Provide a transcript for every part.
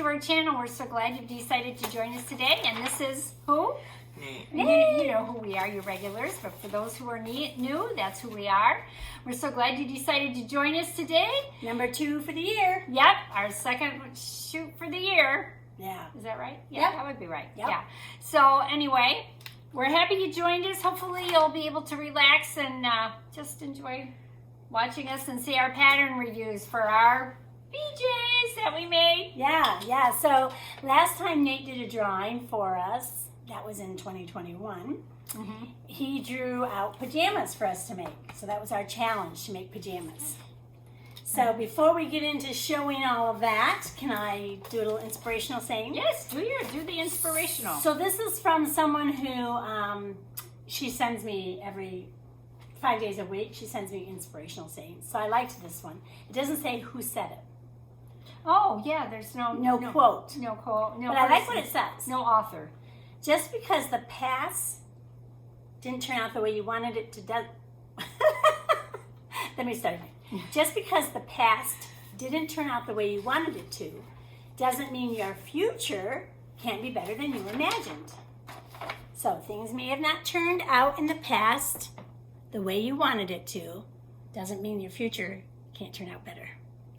to our channel. We're so glad you've decided to join us today. And this is who? Me. You know who we are, you regulars. But for those who are new, that's who we are. We're so glad you decided to join us today. Number 2 for the year. Yep, our second shoot for the year. Yeah. Is that right? Yeah, Yep. that would be right. Yep. Yeah. So anyway, we're happy you joined us. Hopefully you'll be able to relax and just enjoy watching us and see our pattern reviews for our PJs that we made. Yeah. So last time Nate did a drawing for us, that was in 2021. Mm-hmm. He drew out pajamas for us to make. So that was our challenge, to make pajamas. So before we get into showing all of that, can I do a little inspirational saying? Yes, do the inspirational. So this is from someone who she sends me every 5 days a week. She sends me inspirational sayings. So I liked this one. It doesn't say who said it. Oh yeah, there's no quote. No quote. No. But I like person. what it says. No author. Just because the past didn't turn out the way you wanted it to let me start again. Just because the past didn't turn out the way you wanted it to doesn't mean your future can't be better than you imagined. So things may have not turned out in the past the way you wanted it to, doesn't mean your future can't turn out better.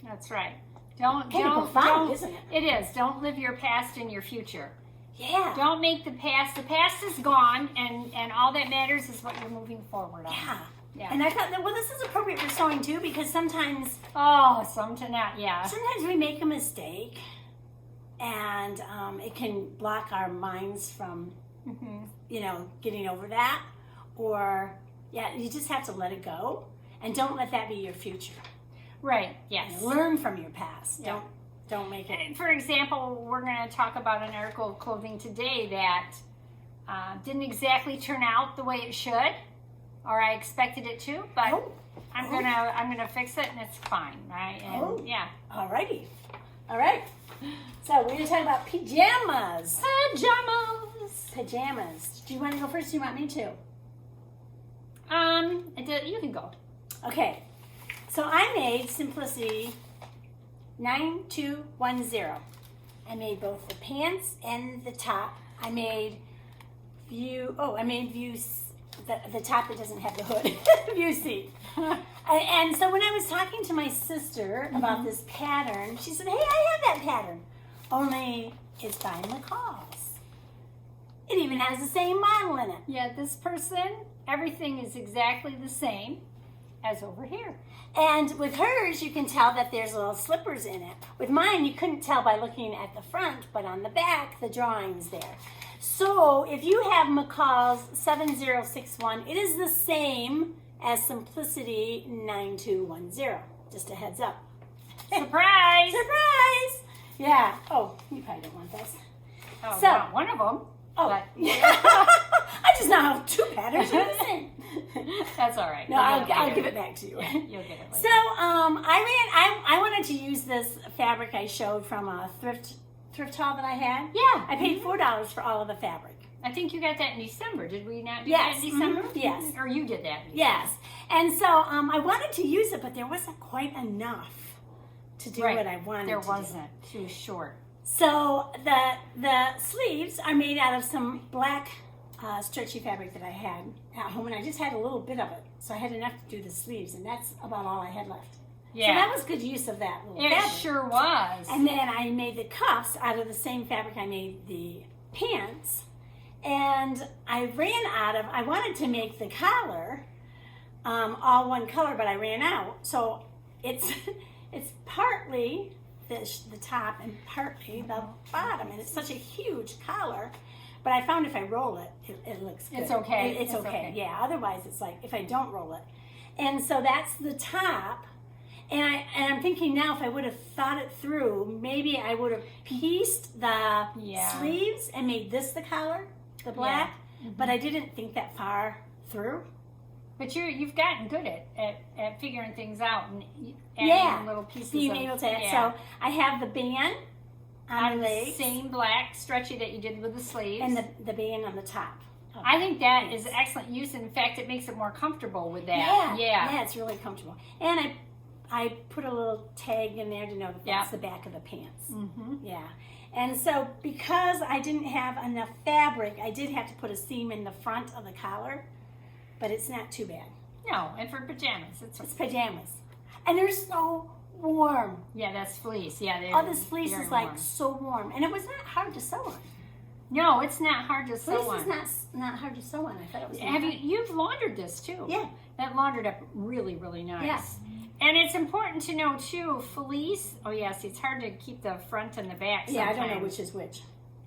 That's right. Kind of profound, isn't it? It is. Don't live your past in your future. Yeah. Don't make the past is gone, and all that matters is what you're moving forward on. Yeah. And I thought that, well, this is appropriate for sewing too, because sometimes we make a mistake, and it can block our minds from, getting over that. Or, you just have to let it go, and don't let that be your future. Right. Yes. Learn from your past. Yeah. Don't make it. For example, we're going to talk about an article of clothing today that didn't exactly turn out the way it should, or I expected it to, but I'm gonna fix it, and it's fine, right? And Alrighty. All right. So we're gonna talk about pajamas. Pajamas. Do you want to go first? Or do you want me to? You can go. Okay. So I made Simplicity 9210. I made both the pants and the top. I made view the top that doesn't have the hood. View C. And so when I was talking to my sister about this pattern, she said, hey, I have that pattern. Only it's by McCall's. It even has the same model in it. Yeah, this person, everything is exactly the same as over here. And with hers, you can tell that there's little slippers in it. With mine, you couldn't tell by looking at the front, but on the back, the drawing's there. So if you have McCall's 7061, it is the same as Simplicity 9210. Just a heads up. Surprise! Surprise! Yeah. Oh, you probably don't want this. Oh, So- not one of them. Oh, But I just now have 2 patterns are the same. that's all right. No, I'll give it back to you. You'll get it later. So I wanted to use this fabric I showed from a thrift haul that I had. Yeah. I paid $4 for all of the fabric. I think you got that in December. Did we not do Yes. that in December? Yes. Or you did that? Yes. And so I wanted to use it, but there wasn't quite enough to do what I wanted There to wasn't. Too short. So the sleeves are made out of some black stretchy fabric that I had at home, and I just had a little bit of it. So I had enough to do the sleeves, and that's about all I had left. Yeah. So that was good use of that little fabric. It sure was. And then I made the cuffs out of the same fabric I made the pants. And I wanted to make the collar all one color, but I ran out. So it's partly the top and partly the bottom. And it's such a huge collar. But I found if I roll it, it looks good. It's okay. It's okay. Yeah, otherwise it's like if I don't roll it. And so that's the top. And I'm thinking now, if I would have thought it through, maybe I would have pieced the sleeves and made this the collar, the black. Yeah. Mm-hmm. But I didn't think that far through. But you've gotten good at figuring things out and adding little pieces. Being able to. So I have the band on the legs, same black stretchy that you did with the sleeves, and the band on the top. I think that is excellent use. In fact, it makes it more comfortable with that. Yeah, it's really comfortable. And I put a little tag in there to know that that's the back of the pants. Mm-hmm. Yeah. And so because I didn't have enough fabric, I did have to put a seam in the front of the collar, but it's not too bad. No, and for pajamas, it's pajamas. And they're so warm. Yeah, that's fleece. Yeah, Oh, this fleece is like so warm. And it was not hard to sew on. No, it's not hard to sew on. Fleece is not hard to sew on. I thought it was. You've laundered this too? Yeah. That laundered up really, really nice. Yes. And it's important to know too, fleece. Oh yes, it's hard to keep the front and the back. Yeah, sometimes. I don't know which is which.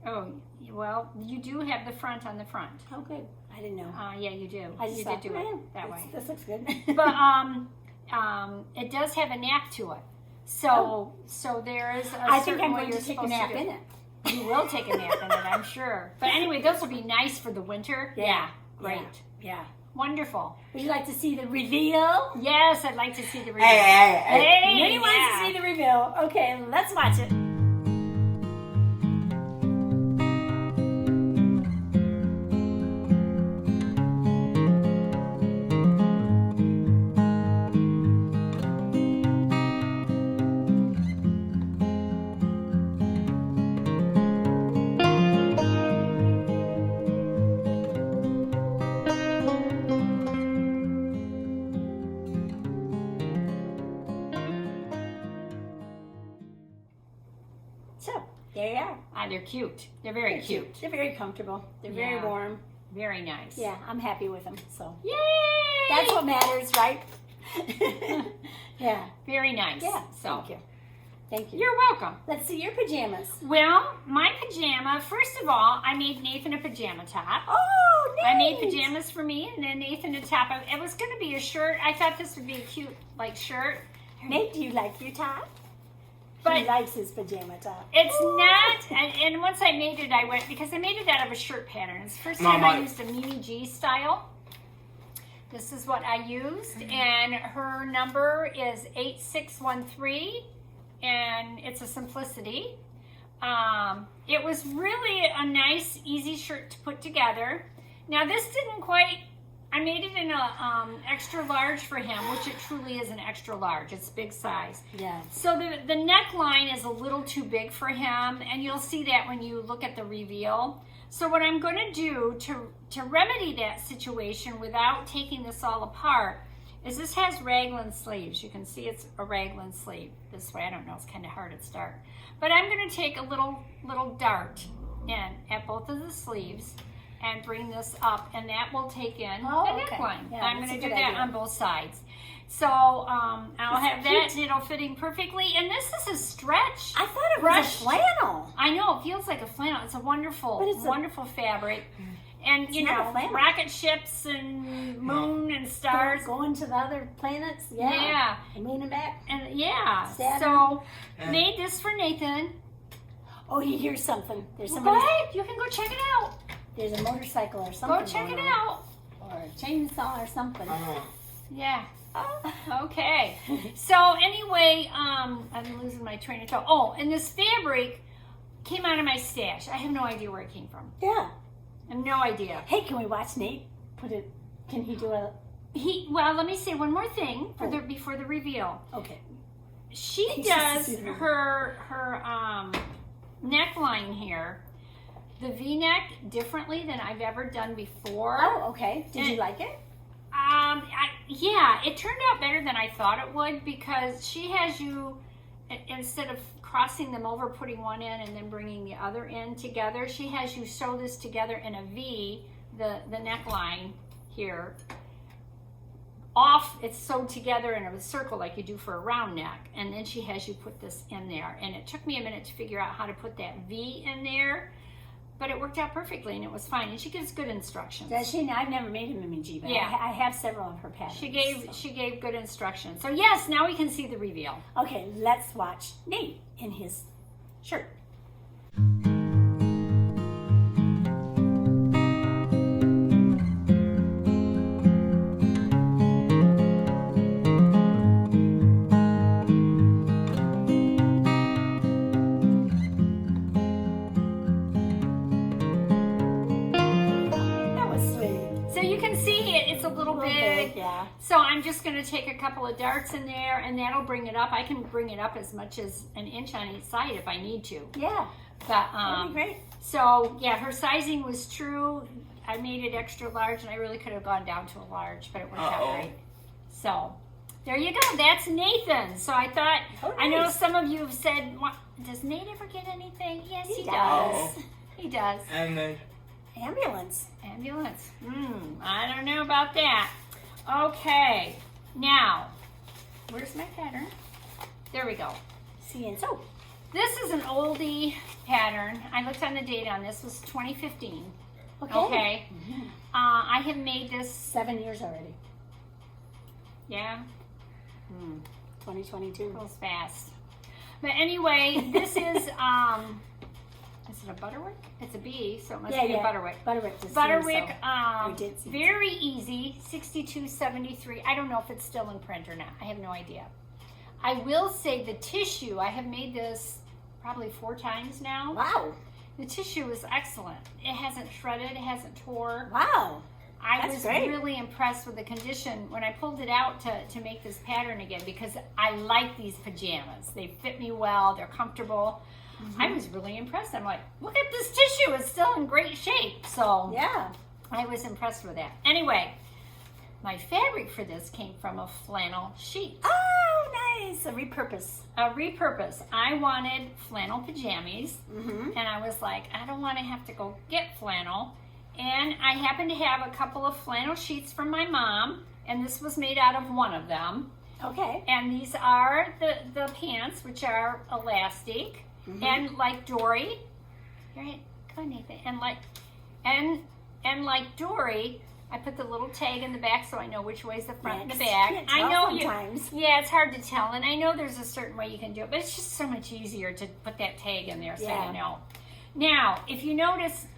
Oh, well, you do have the front on the front. Oh, good. I didn't know. Yeah, you do. I just you thought, did do it that way. This looks good. But it does have a nap to it. So there is. I think I'm going to take a nap in it. You will take a nap in it, I'm sure. But anyway, those will be nice for the winter. Yeah. Great. Yeah. Wonderful. Would you like to see the reveal? Yes, I'd like to see the reveal. Hey, Minnie wants to see the reveal. Okay, let's watch it. So, there you are. They're cute. They're very cute. They're very comfortable. They're very warm. Very nice. Yeah, I'm happy with them. So, yay! That's what matters, right? Yeah. Very nice. Yeah. So, Thank you. Thank you. You're welcome. Let's see your pajamas. Well, my pajama, first of all, I made Nathan a pajama top. Oh, neat. I made pajamas for me and then Nathan a top. It was going to be a shirt. I thought this would be a cute, shirt. Nate, do you like your top? But he likes his pajama top. It's not, and once I made it, I went, because I made it out of a shirt pattern. It's the first time I used a Mimi G style. This is what I used, and her number is 8613, and it's a simplicity. It was really a nice, easy shirt to put together. Now this didn't quite, I made it in a extra large for him, which it truly is an extra large. It's big size. Yeah. So the neckline is a little too big for him, and you'll see that when you look at the reveal. So what I'm going to do to remedy that situation without taking this all apart is this has raglan sleeves. You can see it's a raglan sleeve this way. I don't know, it's kind of hard at start. But I'm going to take a little dart in at both of the sleeves and bring this up, and that will take in the neckline. Yeah, I'm going to do that on both sides. So I'll have that, and it'll fitting perfectly. And this is a stretch. I thought it was a flannel. I know, it feels like a flannel. It's a wonderful, wonderful fabric. And, you know, rocket ships and moon and stars. Going to the other planets. Yeah. And moon and back. And yeah. Saturn. So, made this for Nathan. Oh, he hears something. There's somebody. What? You can go check it out. There's a motorcycle or something. Go check it out. Or a chainsaw or something. Yeah. Okay. So anyway, I'm losing my train of thought. Oh, and this fabric came out of my stash. I have no idea where it came from. Yeah. I have no idea. Hey, can we watch Nate put it? Can he do a? Well, let me say one more thing before the reveal. Okay. She does her neckline here, the V-neck, differently than I've ever done before. Oh, okay. Did you like it? Yeah, it turned out better than I thought it would, because she has you, instead of crossing them over, putting one in and then bringing the other in together, she has you sew this together in a V, the neckline here. It's sewed together in a circle like you do for a round neck, and then she has you put this in there. And it took me a minute to figure out how to put that V in there, but it worked out perfectly and it was fine. And she gives good instructions. Does she? I've never made a Mimi G, but yeah. I have several of her patterns. She gave good instructions. So yes, now we can see the reveal. Okay, let's watch Nate in his shirt. Yeah. So I'm just going to take a couple of darts in there, and that'll bring it up. I can bring it up as much as an inch on each side if I need to. Yeah. But That'd be great. so yeah, her sizing was true. I made it extra large, and I really could have gone down to a large, but it worked out great. So there you go. That's Nathan. So I thought, I know some of you have said, does Nate ever get anything? Yes, he does. He does. And then Ambulance. Ambulance. I don't know about that. Okay. Now, where's my pattern? There we go. See and Sew. This is an oldie pattern. I looked on the date on this. Was 2015. Okay. I have made this. 7 years already. Yeah. 2022. Goes fast. But anyway, this is it a Butterick? It's a B, so it must be a Butterick. Butterick, very easy, 62.73. I don't know if it's still in print or not. I have no idea. I will say the tissue, I have made this probably 4 times now. Wow. The tissue is excellent. It hasn't shredded, it hasn't tore. Wow. I was really impressed with the condition when I pulled it out to make this pattern again, because I like these pajamas. They fit me well, they're comfortable. I was really impressed. I'm like, look at this tissue, it's still in great shape. So yeah, I was impressed with that. Anyway, my fabric for this came from a flannel sheet. Oh, nice. A repurpose. A repurpose. I wanted flannel pajamas, and I was like, I don't want to have to go get flannel. And I happened to have a couple of flannel sheets from my mom, and this was made out of one of them. Okay. And these are the pants, which are elastic, and like Dory, right? Come on, Nathan. And like Dory, I put the little tag in the back so I know which way is the front and the back. Can't I tell know sometimes. Yeah, it's hard to tell, and I know there's a certain way you can do it, but it's just so much easier to put that tag in there so you know. Now, if you notice,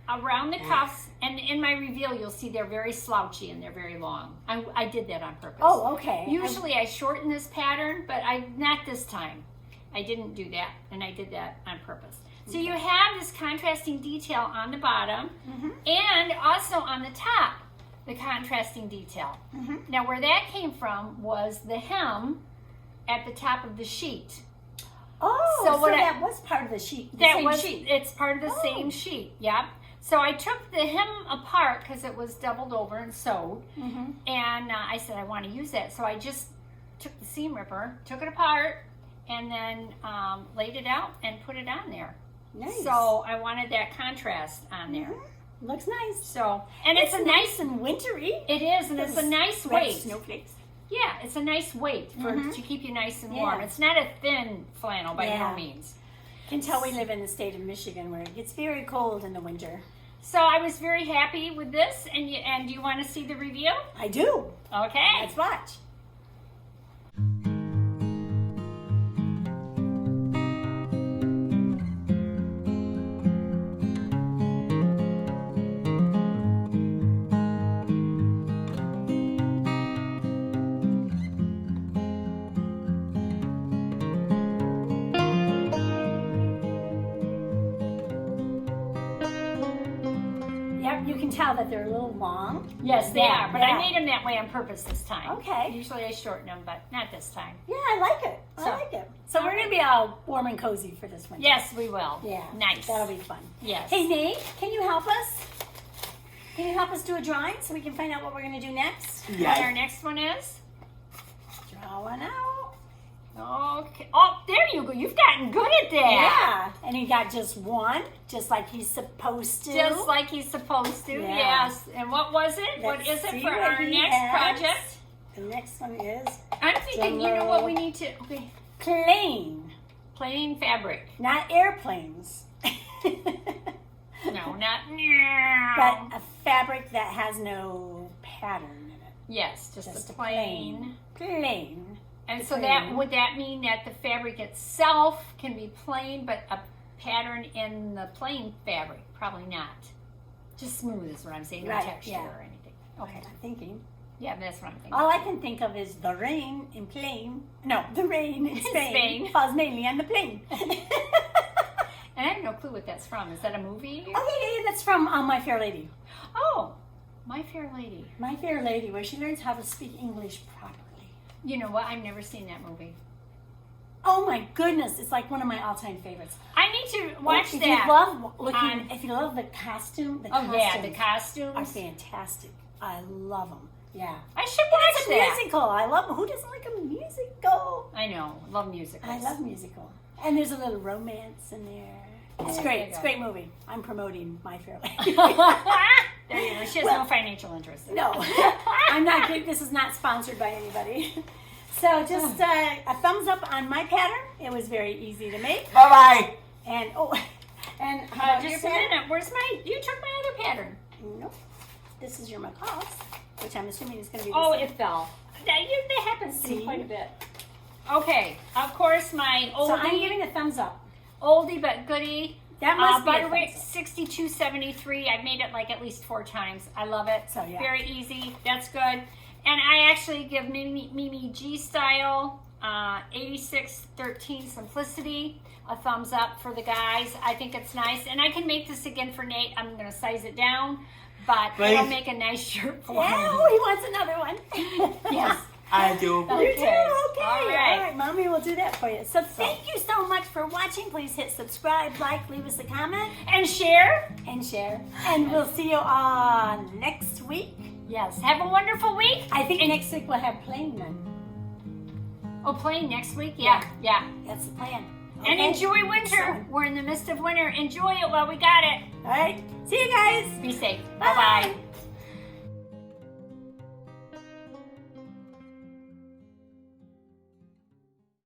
around the cuffs, and in my reveal, you'll see they're very slouchy and they're very long. I did that on purpose. Oh, okay. Usually I shorten this pattern, but not this time. I didn't do that, and I did that on purpose. So you have this contrasting detail on the bottom, and also on the top, the contrasting detail. Now, where that came from was the hem at the top of the sheet. Oh, so that was part of the sheet. It's part of the same sheet, yep. So I took the hem apart because it was doubled over and sewed, and I said I want to use that. So I just took the seam ripper, took it apart, and then laid it out and put it on there. Nice. So I wanted that contrast on there. Looks nice. So, and it's a nice and wintry. It is, and it's a nice weight. Snowflakes. Yeah, it's a nice weight to keep you nice and warm. It's not a thin flannel by no means. You can tell we live in the state of Michigan where it gets very cold in the winter. So I was very happy with this, and do you want to see the review? I do. Okay. Let's watch. You can tell that they're a little long. Yes, they are, but I made them that way on purpose this time. Okay. Usually I shorten them, but not this time. Yeah, I like it. I like it. So we're going to be all warm and cozy for this winter. Yes, we will. Yeah. Nice. That'll be fun. Yes. Hey, Nate, can you help us? Can you help us do a drawing so we can find out what we're going to do next? What our next one is? Draw one out. Okay. Oh, there you go. You've gotten good at that. Yeah. And he got just one, just like he's supposed to. Just like he's supposed to, yes. And what was it? What is it for our next project? The next one is... I'm thinking, you know what we need to... Okay. Plain. Plain fabric. Not airplanes. No, not... But a fabric that has no pattern in it. Yes, just a plain. Plain. And so that would that mean that the fabric itself can be plain, but a pattern in the plain fabric? Probably not. Just smooth is what I'm saying, no texture or anything. Okay. I'm thinking. Yeah, that's what I'm thinking. All I can think of is the rain in plain. No, the rain in Spain falls mainly on the plain. And I have no clue what that's from. Is that a movie? Okay, that's from My Fair Lady. Oh, My Fair Lady. My Fair Lady, where she learns how to speak English properly. You know what? I've never seen that movie. Oh my goodness, it's like one of my all-time favorites. I need to watch if that. You love looking, if you love the costume, yeah, the costumes are fantastic. I love them. Yeah. I should watch It's a that. musical. I love. Who doesn't like a musical? I know. Love musicals. I love musical. And there's a little romance in there. It's great. It's a great movie. I'm promoting My Fair Lady. There you go. She has no financial interest in it. No, I'm not. This is not sponsored by anybody. So just a thumbs up on my pattern. It was very easy to make. Bye bye. And and just a minute. Where's my? You took my other pattern. Nope. This is your McCall's, which I'm assuming is going to be. Oh, same. it fell. That happens to me See? quite a bit. Okay, of course my oldie. So I'm giving a thumbs up. Oldie but goodie. That must be a Butterick thumbs 6273. I've made it like at least 4 times. I love it. So, yeah. Very easy. That's good. And I actually give Mimi G Style 8613 Simplicity a thumbs up for the guys. I think it's nice. And I can make this again for Nate. I'm going to size it down. But it'll make a nice shirt for him. Oh, he wants another one. Yes. I do. You do? Okay. All right. Mommy will do that for you. So thank you so much for watching. Please hit subscribe, like, leave us a comment. And share. And share. And we'll see you all next week. Yes. Have a wonderful week. I think next week we'll have playing then. Oh, playing next week? Yeah. That's the plan. And Okay. enjoy winter. So- We're in the midst of winter. Enjoy it while we got it. All right. See you guys. Be safe. Bye. Bye-bye.